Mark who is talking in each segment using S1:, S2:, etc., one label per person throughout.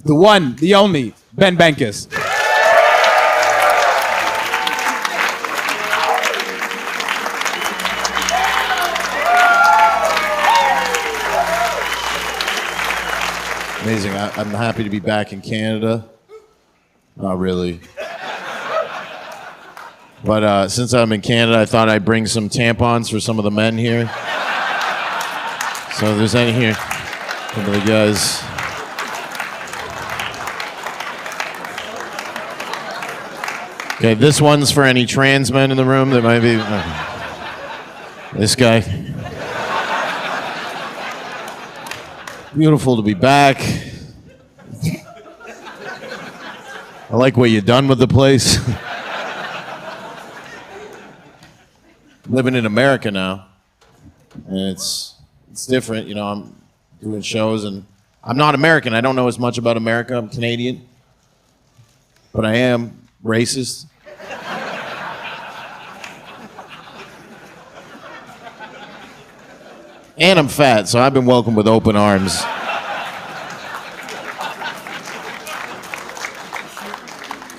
S1: the one, the only, Ben Bankas.
S2: Amazing. I'm happy to be back in Canada. Not really. But since I'm in Canada, I thought I'd bring some tampons for some of the men here. So if there's any here, some of the guys. Okay, this one's for any trans men in the room that might be. This guy. Beautiful to be back. I like what you've done with the place. Living in America now, and it's different. You know, I'm doing shows, and I'm not American. I don't know as much about America. I'm Canadian, but I am racist. And I'm fat, so I've been welcomed with open arms.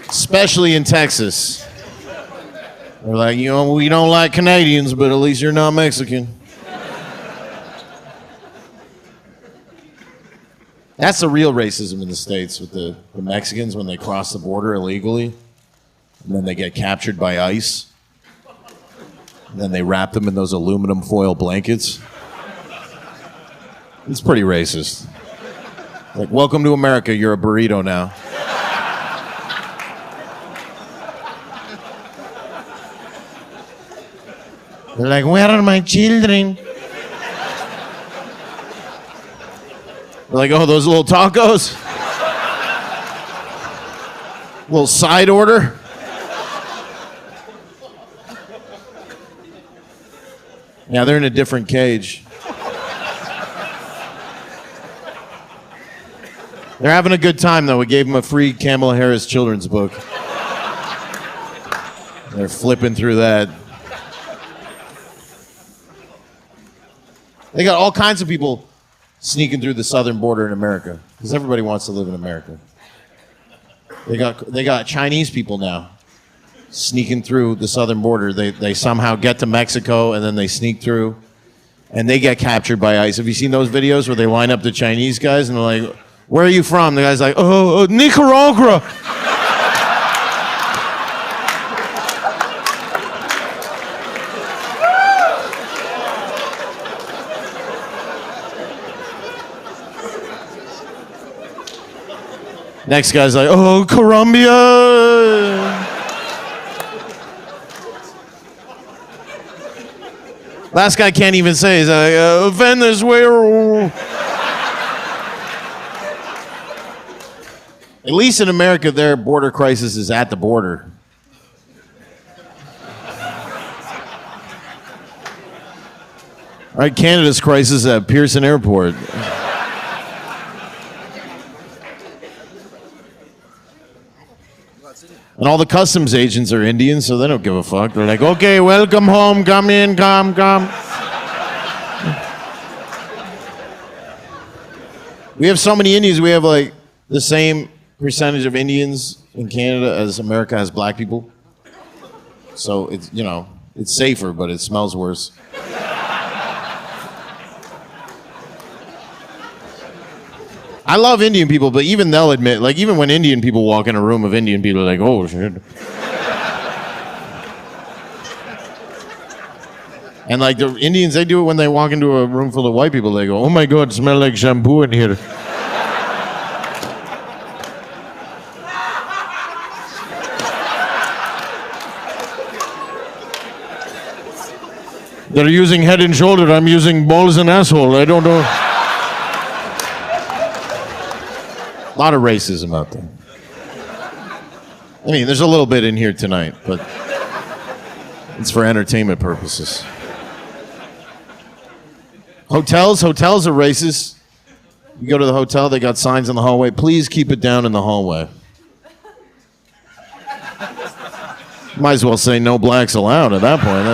S2: Especially in Texas. They're like, you know, we don't like Canadians, but at least you're not Mexican. That's the real racism in the States with the Mexicans when they cross the border illegally, and then they get captured by ICE, and then they wrap them in those aluminum foil blankets. It's pretty racist. Like, welcome to America, you're a burrito now. They're like, where are my children? They're like, oh, those little tacos? Little side order? Yeah, they're in a different cage. They're having a good time, though. We gave them a free Kamala Harris children's book. They're flipping through that. They got all kinds of people sneaking through the southern border in America, because everybody wants to live in America. They got Chinese people now sneaking through the southern border. They somehow get to Mexico, and then they sneak through, and they get captured by ICE. Have you seen those videos where they line up the Chinese guys, and they're like, where are you from? The guy's like, oh, Nicaragua. Next guy's like, oh, Colombia. Last guy can't even say, he's like, Venezuela. At least in America, their border crisis is at the border. All right, Canada's crisis at Pearson Airport. And all the customs agents are Indian, so they don't give a fuck. They're like, okay, welcome home, come in, come. We have so many Indians, we have like the same percentage of Indians in Canada as America has black people. So it's, you know, it's safer, but it smells worse. I love Indian people, but even they'll admit, like, even when Indian people walk in a room of Indian people, they're like, oh, shit. And, like, the Indians, they do it when they walk into a room full of white people. They go, oh, my God, it smells like shampoo in here. They're using Head and Shoulder. I'm using balls and asshole. I don't know. A lot of racism out there. I mean, there's a little bit in here tonight, but it's for entertainment purposes. Hotels are racist. You go to the hotel, they got signs in the hallway. Please keep it down in the hallway. Might as well say no blacks allowed at that point.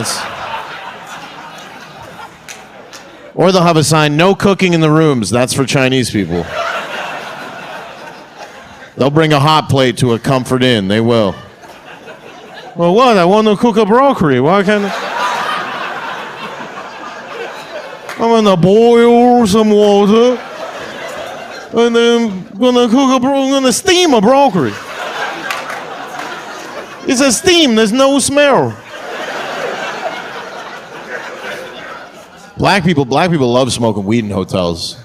S2: Or they'll have a sign, no cooking in the rooms. That's for Chinese people. They'll bring a hot plate to a Comfort Inn. They will. Well, what? I want to cook a broccoli. Why can't I'm gonna boil some water, and then I'm gonna steam a broccoli. It's a steam. There's no smell. Black people love smoking weed in hotels.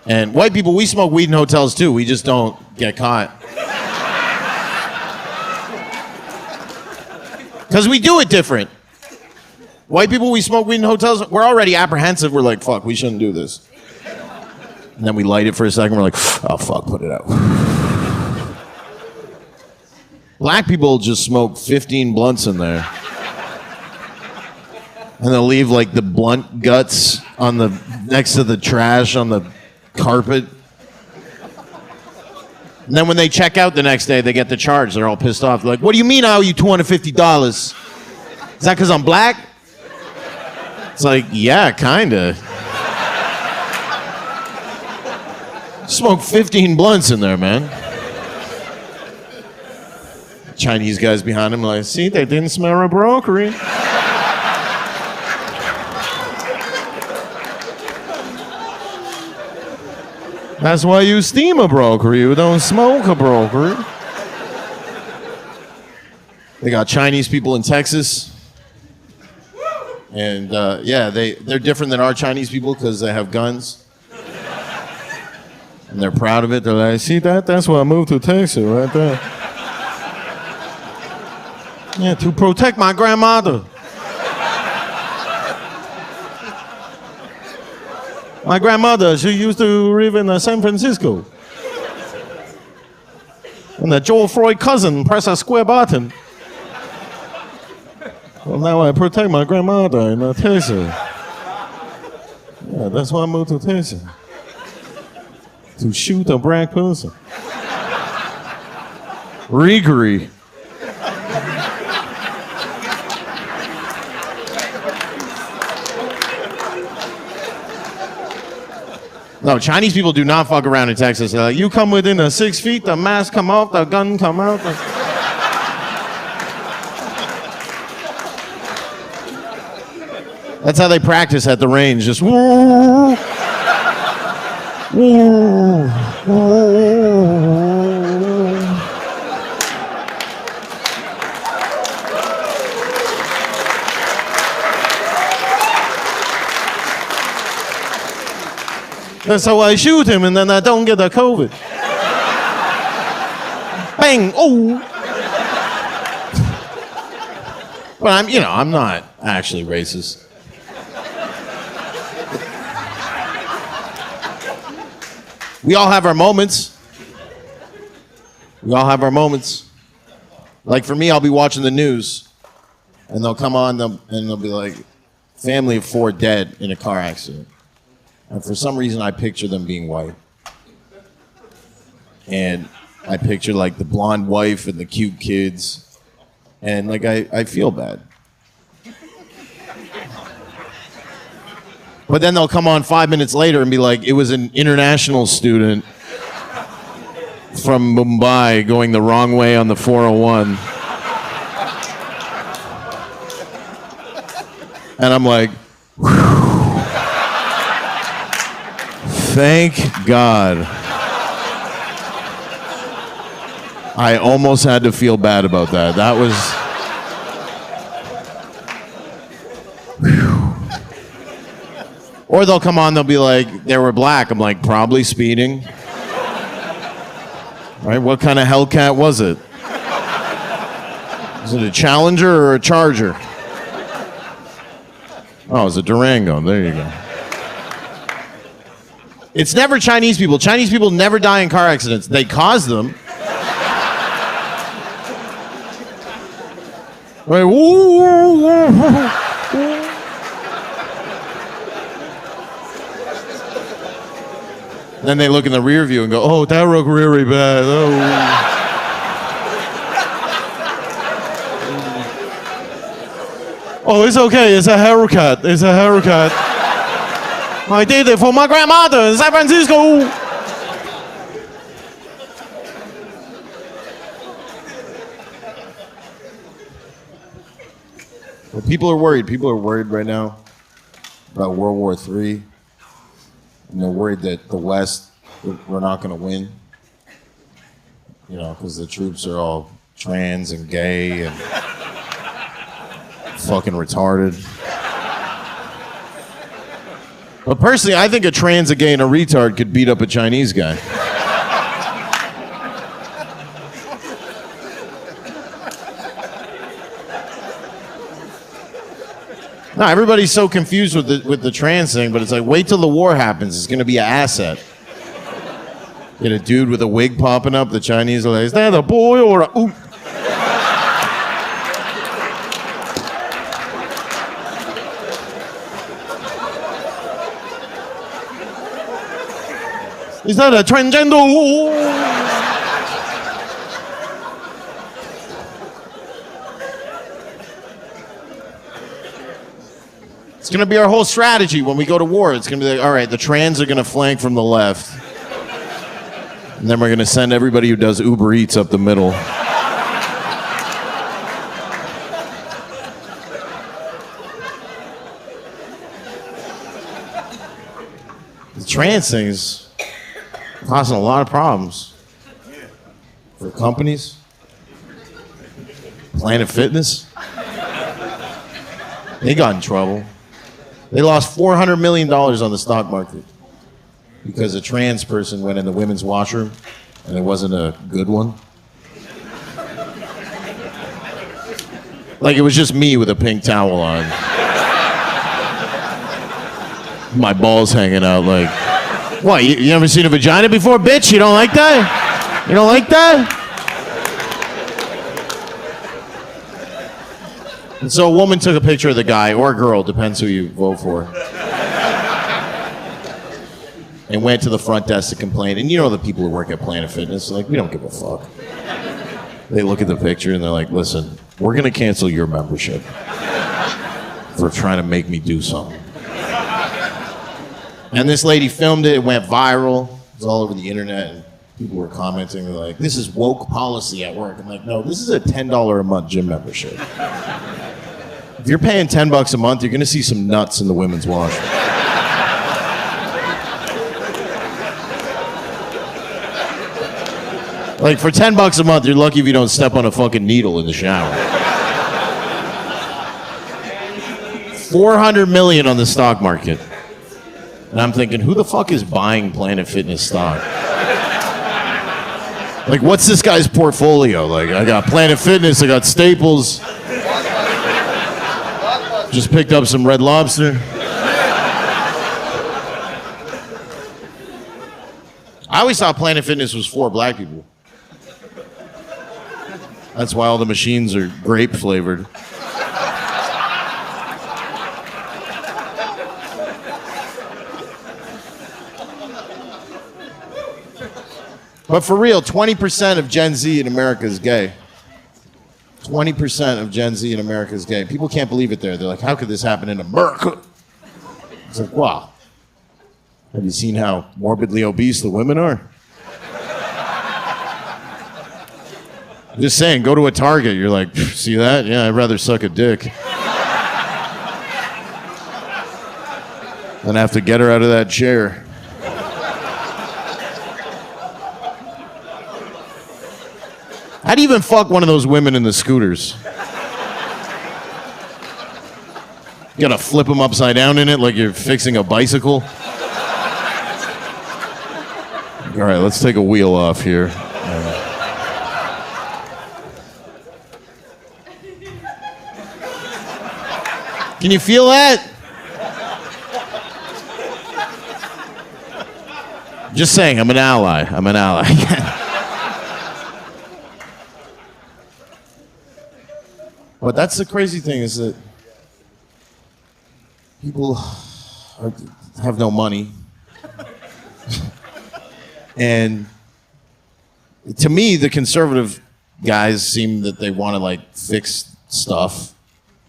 S2: And white people, we smoke weed in hotels too. We just don't get caught. Because we do it different. White people, we smoke weed in hotels. We're already apprehensive. We're like, fuck, we shouldn't do this. And then we light it for a second. We're like, oh, fuck, put it out. Black people just smoke 15 blunts in there. And they'll leave like the blunt guts on the next to the trash on the carpet. And then when they check out the next day, they get the charge. They're all pissed off. They're like, what do you mean I owe you $250? Is that because I'm black? It's like, yeah, kinda. Smoke 15 blunts in there, man. Chinese guys behind him like, see, they didn't smell a broccoli. That's why you steam a broccoli. You don't smoke a broccoli. They got Chinese people in Texas. And yeah, they're different than our Chinese people because they have guns. And they're proud of it. They're like, see that? That's why I moved to Texas right there. Yeah, to protect my grandmother. My grandmother, she used to live in San Francisco. And the Joel Freud cousin pressed a square button. Well, now I protect my grandmother in Texas. Yeah, that's why I moved to Texas. To shoot a black person. Riggery. No, Chinese people do not fuck around in Texas. They're like, you come within 6 feet, the mask come off, the gun come out. That's how they practice at the range. Just woo, woo, woo. That's how I shoot him, and then I don't get the COVID. Bang! Oh! But I'm not actually racist. We all have our moments. We all have our moments. Like for me, I'll be watching the news, and they'll come on, and they'll be like, family of 4 dead in a car accident. And for some reason, I picture them being white. And I picture like the blonde wife and the cute kids. And like, I feel bad. But then they'll come on 5 minutes later and be like, it was an international student from Mumbai going the wrong way on the 401. And I'm like, whew. Thank God. I almost had to feel bad about that. That was... Whew. Or they'll come on, they'll be like, they were black. I'm like, probably speeding. Right? What kind of Hellcat was it? Was it a Challenger or a Charger? Oh, it was a Durango. There you go. It's never Chinese people. Chinese people never die in car accidents. They cause them. Right? Then they look in the rear view and go, oh, that looked really bad. Oh, it's okay. It's a haircut. It's a haircut. I did it for my grandmother in San Francisco. Well, people are worried. People are worried right now about World War III. And they're worried that the West, we're not going to win. You know, because the troops are all trans and gay and fucking retarded. But personally, I think a trans, a gay, and a retard could beat up a Chinese guy. No, everybody's so confused with the trans thing, but it's like, wait till the war happens. It's going to be an asset. Get a dude with a wig popping up. The Chinese are like, is that a boy or a oop? Is that a transgender? It's going to be our whole strategy when we go to war. It's going to be like, all right, the trans are going to flank from the left. And then we're going to send everybody who does Uber Eats up the middle. The trans thing is causing a lot of problems for companies, Planet Fitness. They got in trouble. They lost $400 million on the stock market because a trans person went in the women's washroom and it wasn't a good one. Like it was just me with a pink towel on. My balls hanging out like, what, you never seen a vagina before, bitch? You don't like that? You don't like that? And so a woman took a picture of the guy, or a girl, depends who you vote for, and went to the front desk to complain. And you know the people who work at Planet Fitness, like, we don't give a fuck. They look at the picture and they're like, listen, we're going to cancel your membership for trying to make me do something. And this lady filmed it, it went viral, it was all over the internet, and people were commenting, they're like, this is woke policy at work. I'm like, no, this is a $10 a month gym membership. If you're paying $10 a month, you're going to see some nuts in the women's washroom. Like, for $10 a month, you're lucky if you don't step on a fucking needle in the shower. 400 million on the stock market. And I'm thinking, who the fuck is buying Planet Fitness stock? Like, what's this guy's portfolio? Like, I got Planet Fitness, I got Staples. Just picked up some Red Lobster. I always thought Planet Fitness was for black people. That's why all the machines are grape flavored. But for real, 20% of Gen Z in America is gay. 20% of Gen Z in America is gay. People can't believe it there. They're like, how could this happen in America? It's like, wow. Have you seen how morbidly obese the women are? I'm just saying, go to a Target. You're like, see that? Yeah, I'd rather suck a dick than have to get her out of that chair. How do you even fuck one of those women in the scooters? You gotta flip them upside down in it like you're fixing a bicycle? All right, let's take a wheel off here. Can you feel that? Just saying, I'm an ally. I'm an ally. But that's the crazy thing is that people have no money. And to me, the conservative guys seem that they want to like fix stuff,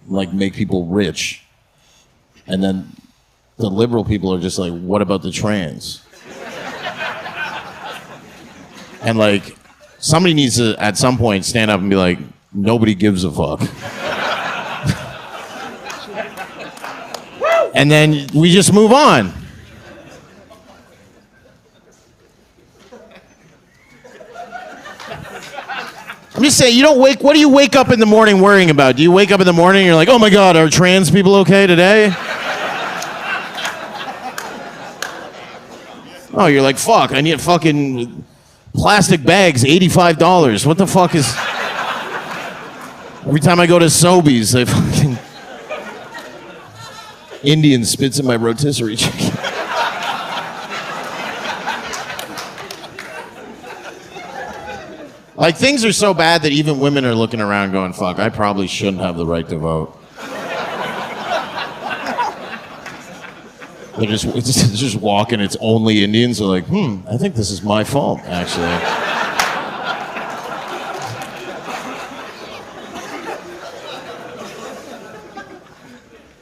S2: like make people rich. And then the liberal people are just like, what about the trans? And like, somebody needs to, at some point, stand up and be like, nobody gives a fuck. And then we just move on. I'm just saying, what do you wake up in the morning worrying about? Do you wake up in the morning and you're like, oh my God, are trans people okay today? Oh, you're like, fuck, I need fucking plastic bags, $85. What the fuck is... Every time I go to Sobeys, they fucking... Indian spits in my rotisserie chicken. Like, things are so bad that even women are looking around going, fuck, I probably shouldn't have the right to vote. They're just walking, it's only Indians. They're like, I think this is my fault, actually.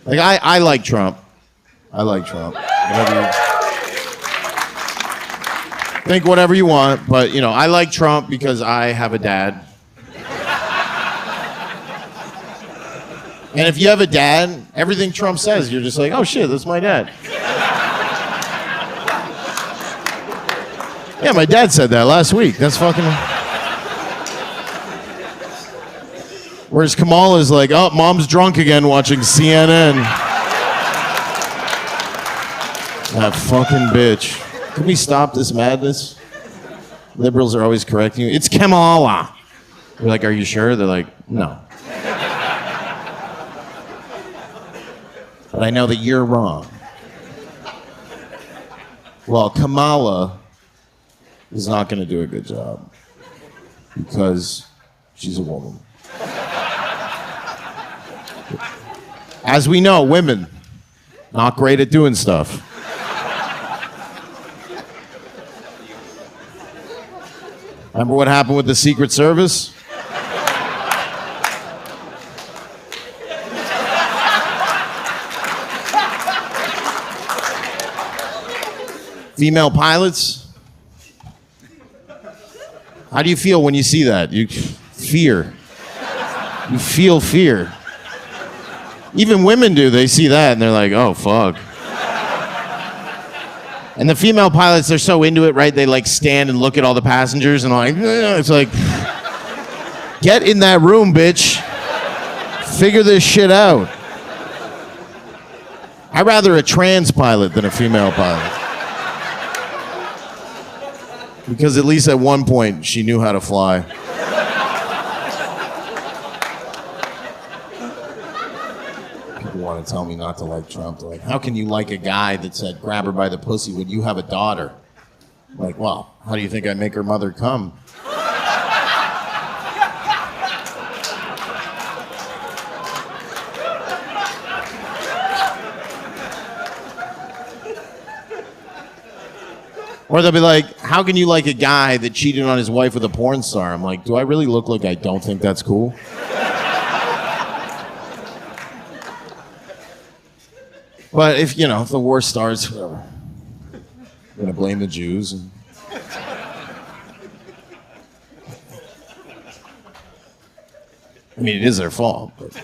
S2: Like, I like Trump. I like Trump. Think whatever you want, but, I like Trump because I have a dad. And if you have a dad, everything Trump says, you're just like, oh shit, that's my dad. Yeah, my dad said that last week. That's fucking... Whereas Kamala's like, oh, mom's drunk again watching CNN. That fucking bitch. Can we stop this madness? Liberals are always correcting you. It's Kamala. You're like, are you sure? They're like, no. But I know that you're wrong. Well, Kamala is not going to do a good job because she's a woman. As we know, women, not great at doing stuff. Remember what happened with the Secret Service? Female pilots? How do you feel when you see that? Fear. You feel fear. Even women do. They see that and they're like, oh, fuck. And the female pilots, they're so into it, right? They like stand and look at all the passengers and like, it's like, get in that room, bitch. Figure this shit out. I'd rather a trans pilot than a female pilot. Because at least at one point, she knew how to fly. Want to tell me not to like Trump. They're like, how can you like a guy that said grab her by the pussy when you have a daughter? I'm like, well, how do you think I make her mother come? Or they'll be like, how can you like a guy that cheated on his wife with a porn star? I'm like, do I really look like I don't think that's cool? But if, if the war starts, whatever. I'm going to blame the Jews. I mean, it is their fault. But...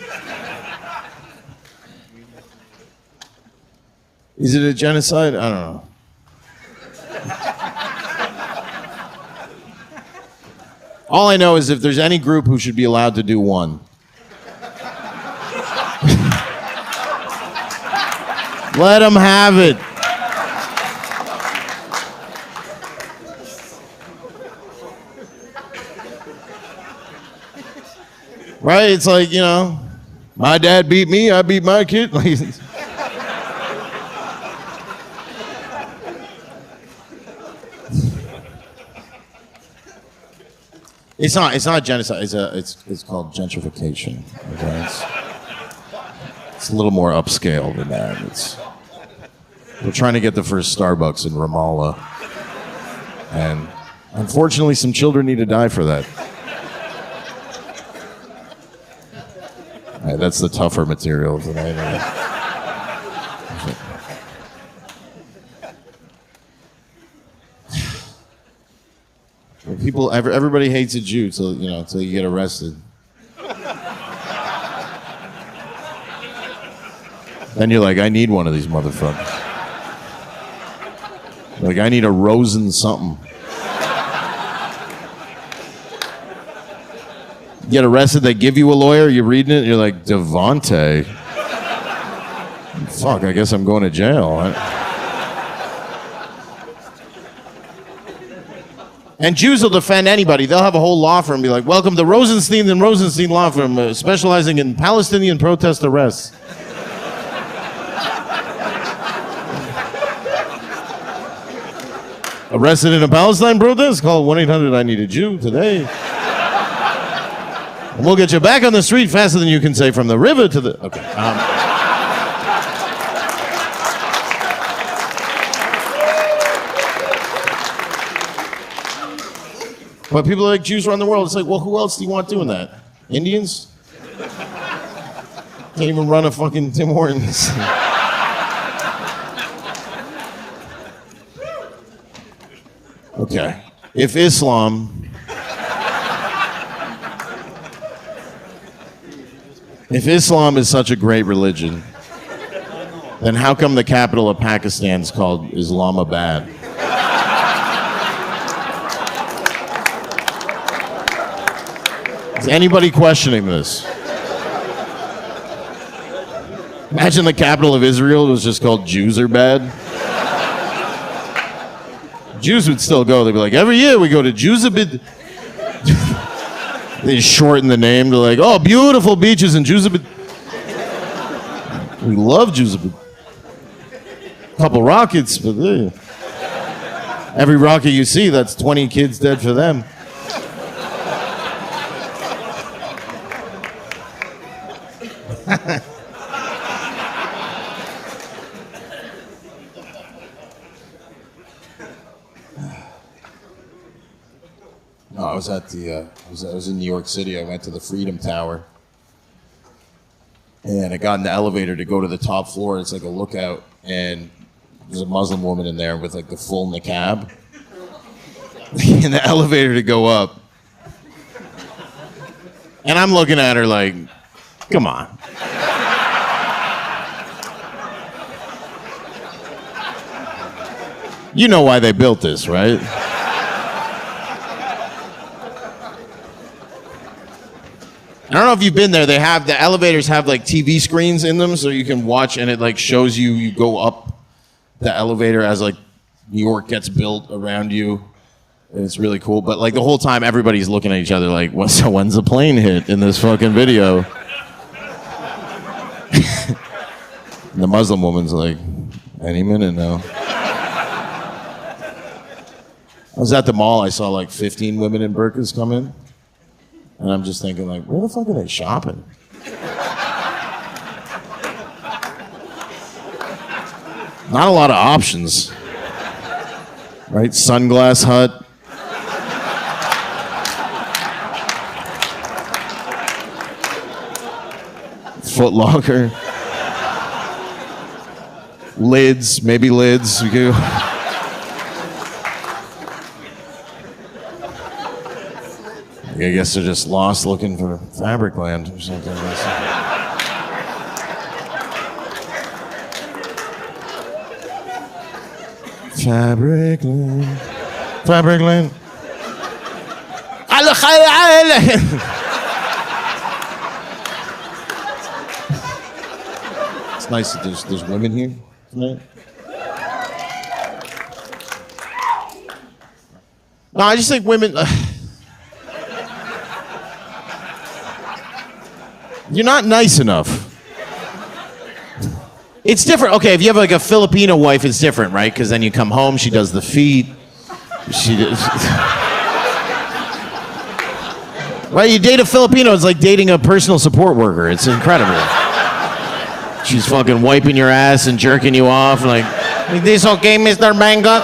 S2: Is it a genocide? I don't know. All I know is if there's any group who should be allowed to do one. Let them have it. Right? It's like, my dad beat me, I beat my kid. It's not genocide. It's called gentrification. Okay? It's a little more upscale than that. We're trying to get the first Starbucks in Ramallah. And unfortunately, some children need to die for that. All right, that's the tougher material tonight. Everybody hates a Jew till you get arrested. Then you're like, I need one of these motherfuckers. Like, I need a Rosen something. You get arrested, they give you a lawyer, you're reading it, and you're like, Devontae. Fuck, I guess I'm going to jail. And Jews will defend anybody. They'll have a whole law firm and be like, welcome to Rosenstein and Rosenstein Law Firm, specializing in Palestinian protest arrests. Arrested in a Palestine protest? Call 1-800-I-NEED-A-JEW today. And we'll get you back on the street faster than you can say from the river to the... Okay. But people are like, Jews run the world. It's like, well, who else do you want doing that? Indians? Can't even run a fucking Tim Hortons. Okay. If Islam is such a great religion, then how come the capital of Pakistan is called Islamabad? Is anybody questioning this? Imagine the capital of Israel was just called Jews are bad. Jews would still go. They'd be like, every year we go to Jewsabid. They shorten the name to like, oh, beautiful beaches in Jewsabid. We love Jewsabid. Couple rockets, but every rocket you see, that's 20 kids dead for them. No, I was at the. I was in New York City. I went to the Freedom Tower, and I got in the elevator to go to the top floor. It's like a lookout, and there's a Muslim woman in there with like the full niqab. In the elevator to go up, and I'm looking at her like, come on. You know why they built this, right? I don't know if you've been there. The elevators have like TV screens in them, so you can watch, and it like shows you go up the elevator as like New York gets built around you. And it's really cool. But like the whole time, everybody's looking at each other like, when's the plane hit in this fucking video? And the Muslim woman's like, any minute now. I was at the mall. I saw like 15 women in burqas come in. And I'm just thinking, like, where the fuck are they shopping? Not a lot of options. Right? Sunglass Hut. Foot Locker. Lids. Maybe Lids. We could... I guess they're just lost looking for fabric land or something. Fabric land. Fabric land. It's nice that there's women here tonight. No, I just think women... You're not nice enough. It's different. Okay, if you have like a Filipino wife, it's different, right? Because then you come home, she does the feet. Right, you date a Filipino, it's like dating a personal support worker. It's incredible. She's fucking wiping your ass and jerking you off. Like, is this okay, Mr. Bankas?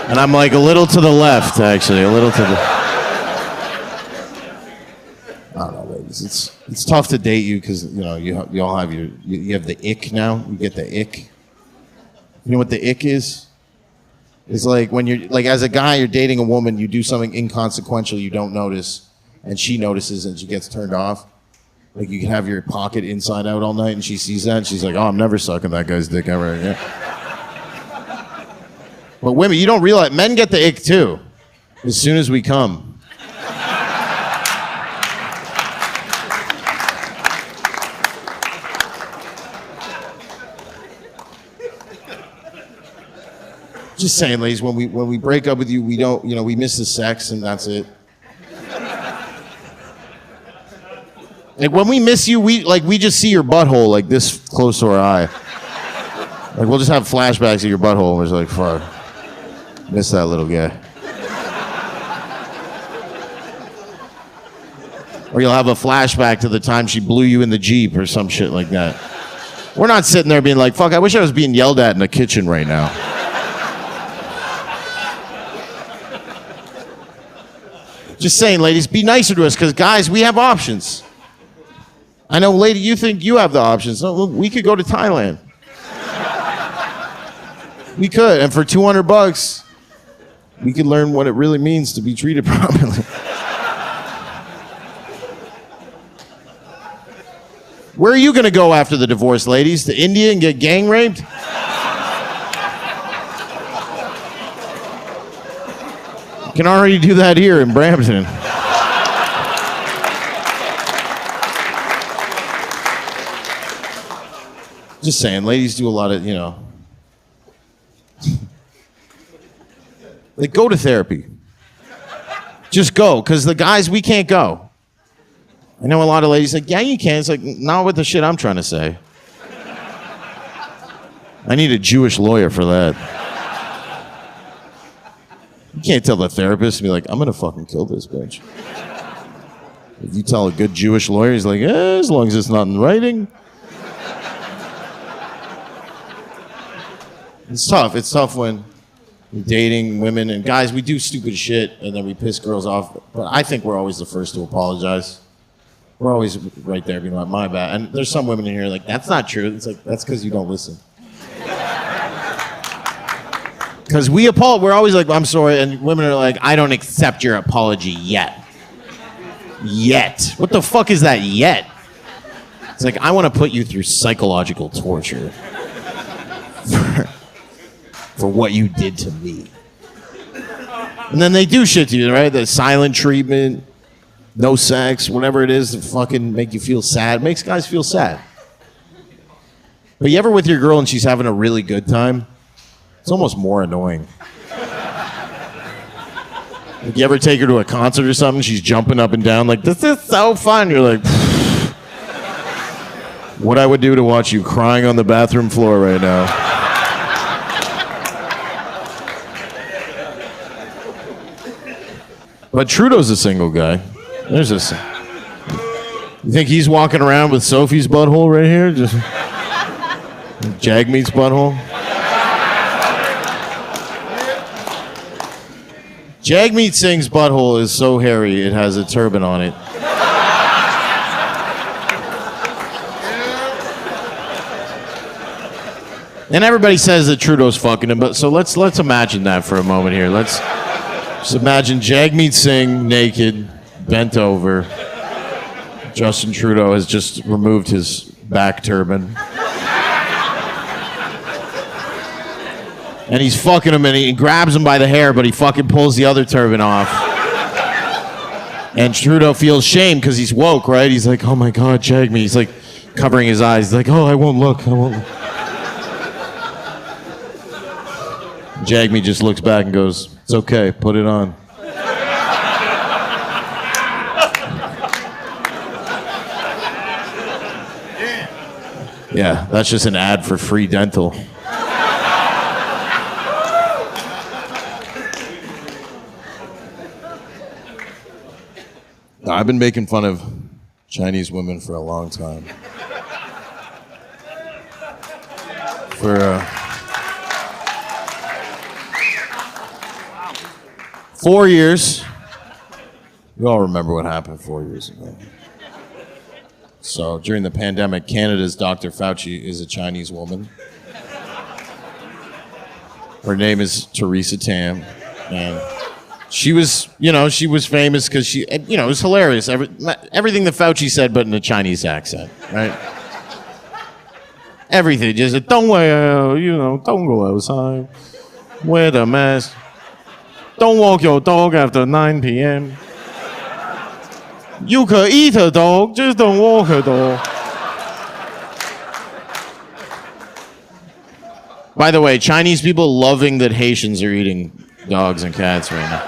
S2: And I'm like a little to the left, actually, a little to the... I don't know, ladies. It's tough to date you because you know you all have you have the ick now. You get the ick. You know what the ick is? It's like when you're like as a guy, you're dating a woman, you do something inconsequential you don't notice, and she notices and she gets turned off. Like you can have your pocket inside out all night, and she sees that, and she's like, "Oh, I'm never sucking that guy's dick ever again." But women, you don't realize men get the ick too, as soon as we come. Just saying, ladies, when we break up with you, we don't, we miss the sex and that's it. Like when we miss you, we just see your butthole like this close to our eye. Like we'll just have flashbacks of your butthole and we're just like, fuck, miss that little guy. Or you'll have a flashback to the time she blew you in the Jeep or some shit like that. We're not sitting there being like, fuck, I wish I was being yelled at in the kitchen right now. Just saying, ladies, be nicer to us, because guys, we have options. I know, lady, you think you have the options. No, we could go to Thailand. We could, and for $200, we could learn what it really means to be treated properly. Where are you going to go after the divorce, ladies? To India and get gang raped? You can already do that here in Brampton. Just saying, ladies do a lot of, Like, go to therapy. Just go, because the guys, we can't go. I know a lot of ladies like, yeah, you can. It's like, not with the shit I'm trying to say. I need a Jewish lawyer for that. You can't tell the therapist and be like, I'm going to fucking kill this bitch. If you tell a good Jewish lawyer, he's like, as long as it's not in writing. It's tough. It's tough when you're dating women. And guys, we do stupid shit and then we piss girls off. But I think we're always the first to apologize. We're always right there being like, my bad. And there's some women in here like, that's not true. It's like, that's because you don't listen. Because we're always like, I'm sorry, and women are like, I don't accept your apology yet. Yet. What the fuck is that yet? It's like, I want to put you through psychological torture for what you did to me. And then they do shit to you, right? The silent treatment, no sex, whatever it is to fucking make you feel sad. It makes guys feel sad. But you ever with your girl and she's having a really good time? It's almost more annoying. Like you ever take her to a concert or something, she's jumping up and down like, this is so fun. You're like, what I would do to watch you crying on the bathroom floor right now. But Trudeau's a single guy. There's this. You think he's walking around with Sophie's butthole right here? Just Jagmeet's butthole? Jagmeet Singh's butthole is so hairy it has a turban on it. And everybody says that Trudeau's fucking him, but so let's imagine that for a moment here. Let's just imagine Jagmeet Singh naked, bent over. Justin Trudeau has just removed his back turban. And he's fucking him and he grabs him by the hair, but he fucking pulls the other turban off. And Trudeau feels shame because he's woke, right? He's like, oh my God, Jagmeet. He's like covering his eyes. He's like, oh, I won't look. Jagmeet just looks back and goes, it's okay, put it on. Yeah, that's just an ad for free dental. I've been making fun of Chinese women for a long time. For 4 years. You all remember what happened 4 years ago. So during the pandemic, Canada's Dr. Fauci is a Chinese woman. Her name is Theresa Tam, and she was famous because she, it was hilarious. Everything that Fauci said, but in a Chinese accent, right? Everything, just don't don't go outside, wear the mask, don't walk your dog after 9 p.m. You could eat a dog, just don't walk a dog. By the way, Chinese people loving that Haitians are eating dogs and cats right now.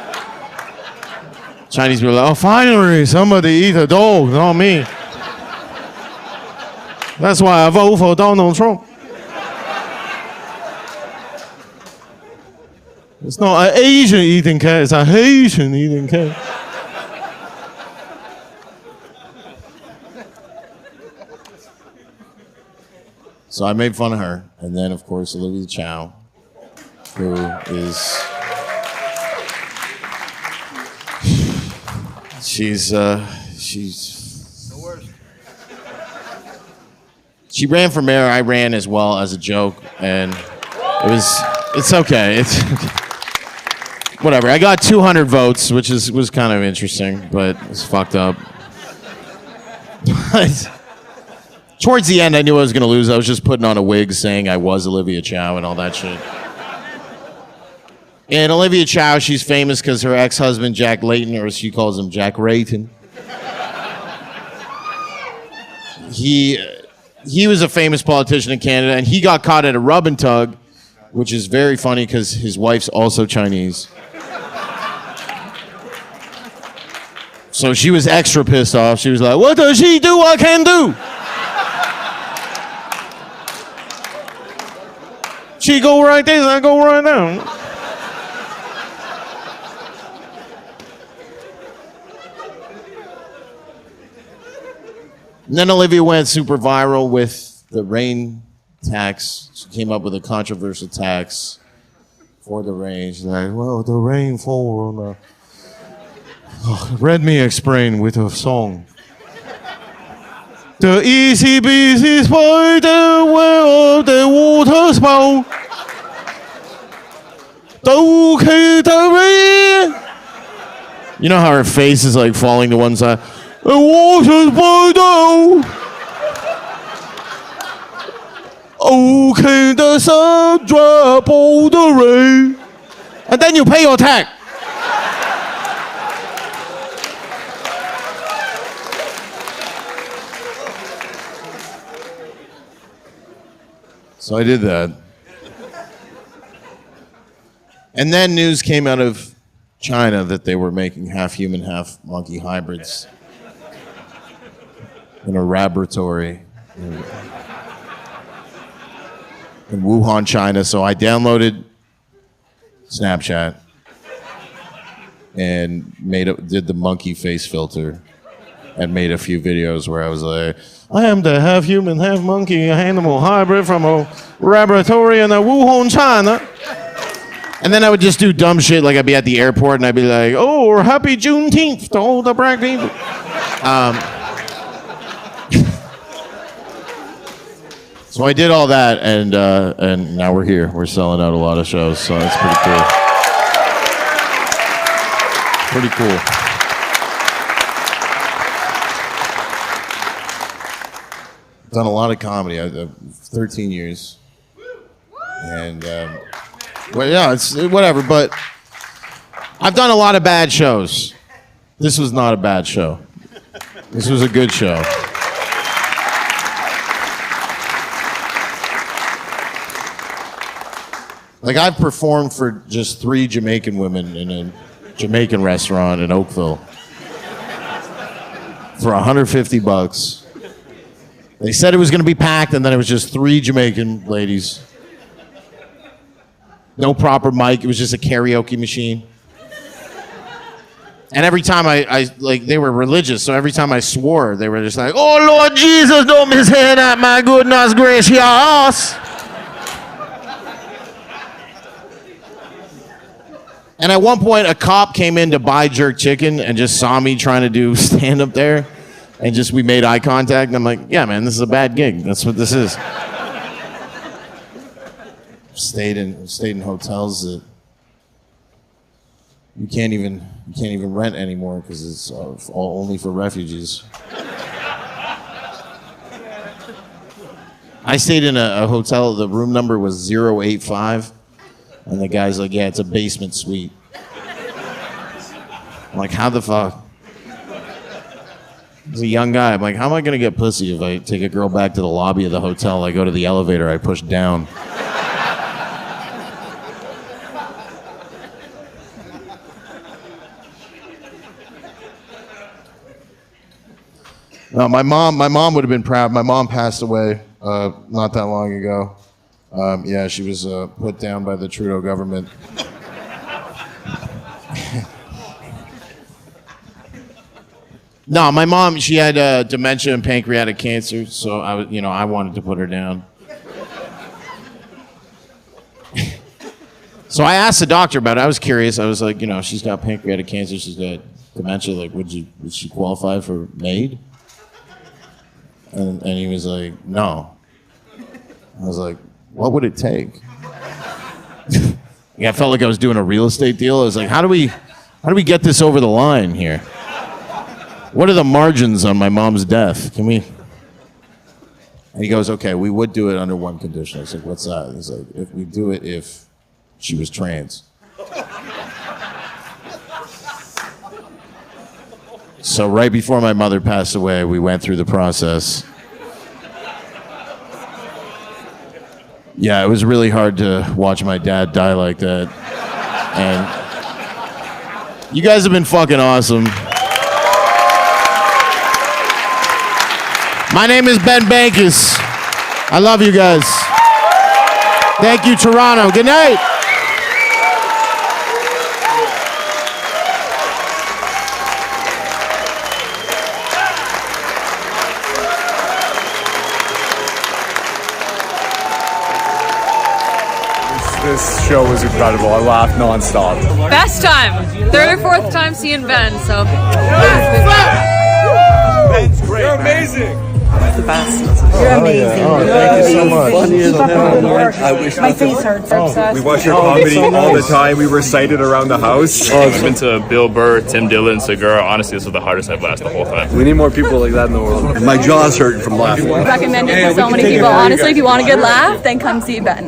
S2: Chinese people are like, oh, finally, somebody eat a dog, not me. That's why I vote for Donald Trump. It's not an Asian eating cat, it's a Haitian eating cat. So I made fun of her. And then, of course, Olivia Chow, who is... She's the worst. She ran for mayor. I ran as well as a joke. And it's okay. It's whatever. I got 200 votes, which was kind of interesting, but it's fucked up. But... Towards the end, I knew I was going to lose. I was just putting on a wig saying I was Olivia Chow and all that shit. And Olivia Chow, she's famous because her ex-husband, Jack Layton, or she calls him Jack Rayton. He was a famous politician in Canada, and he got caught at a rub and tug, which is very funny because his wife's also Chinese. So she was extra pissed off. She was like, what does she do I can't do? She go right there, I go right down. And then Olivia went super viral with the rain tax. She came up with a controversial tax for the rain. She's like, well, the rain fall on the... Oh, let me explain with a song. The easy breezy spider where the water spout. You know how her face is like falling to one side? The water's spider. Okay, the sun drop all the rain. And then you pay your tax. So I did that. And then news came out of China that they were making half human, half monkey hybrids in a laboratory in Wuhan, China. So I downloaded Snapchat and did the monkey face filter and made a few videos where I was like, I am the half human, half monkey animal hybrid from a laboratory in Wuhan, China. And then I would just do dumb shit, like I'd be at the airport and I'd be like, oh, happy Juneteenth to all the black people. So I did all that, and now we're here. We're selling out a lot of shows, so that's pretty cool. Pretty cool. Done a lot of comedy. I've 13 years. And, well, yeah, it's whatever, but I've done a lot of bad shows. This was not a bad show. This was a good show. Like, I've performed for just 3 Jamaican women in a Jamaican restaurant in Oakville for $150. They said it was going to be packed, and then it was just 3 Jamaican ladies. No proper mic. It was just a karaoke machine. And every time I like, they were religious, so every time I swore, they were just like, oh, Lord Jesus, don't mishear that, my goodness gracious. And at one point, a cop came in to buy jerk chicken and just saw me trying to do stand-up there. And just, we made eye contact, and I'm like, yeah, man, this is a bad gig. That's what this is. Stayed in hotels that you can't even rent anymore because it's all only for refugees. I stayed in a hotel. The room number was 085, and the guy's like, "Yeah, it's a basement suite." I'm like, "How the fuck?" He's a young guy. I'm like, "How am I gonna get pussy if I take a girl back to the lobby of the hotel? I go to the elevator, I push down." No, my mom would have been proud. My mom passed away not that long ago. Yeah, she was put down by the Trudeau government. No, my mom, she had dementia and pancreatic cancer, so I wanted to put her down. So I asked the doctor about it. I was curious. I was like, she's got pancreatic cancer, she's got dementia. Like, would she qualify for MAID? And he was like, no. I was like, what would it take? Yeah, I felt like I was doing a real estate deal. I was like, how do we get this over the line here? What are the margins on my mom's death? Can we? And he goes, okay, we would do it under one condition. I was like, what's that? He's like, if we do it if she was trans. So right before my mother passed away, we went through the process. Yeah, it was really hard to watch my dad die like that. And you guys have been fucking awesome. My name is Ben Bankas. I love you guys. Thank you, Toronto. Good night.
S3: This show was incredible. I laughed nonstop.
S4: Best time. Third or fourth time seeing Ben, so.
S3: Ben's great. You're amazing.
S4: The best.
S5: You're amazing.
S2: Oh, thank you so much.
S3: I wish
S5: My face hurts.
S3: we watch your comedy all the time. We recite it around the house.
S6: I've been to Bill Burr, Tim Dillon, Segura. Honestly, this was the hardest I've laughed the whole time.
S3: We need more people like that in the world. My jaw's hurting from laughing.
S5: Recommended to so many people. Honestly, if you want a good laugh, then come see Ben.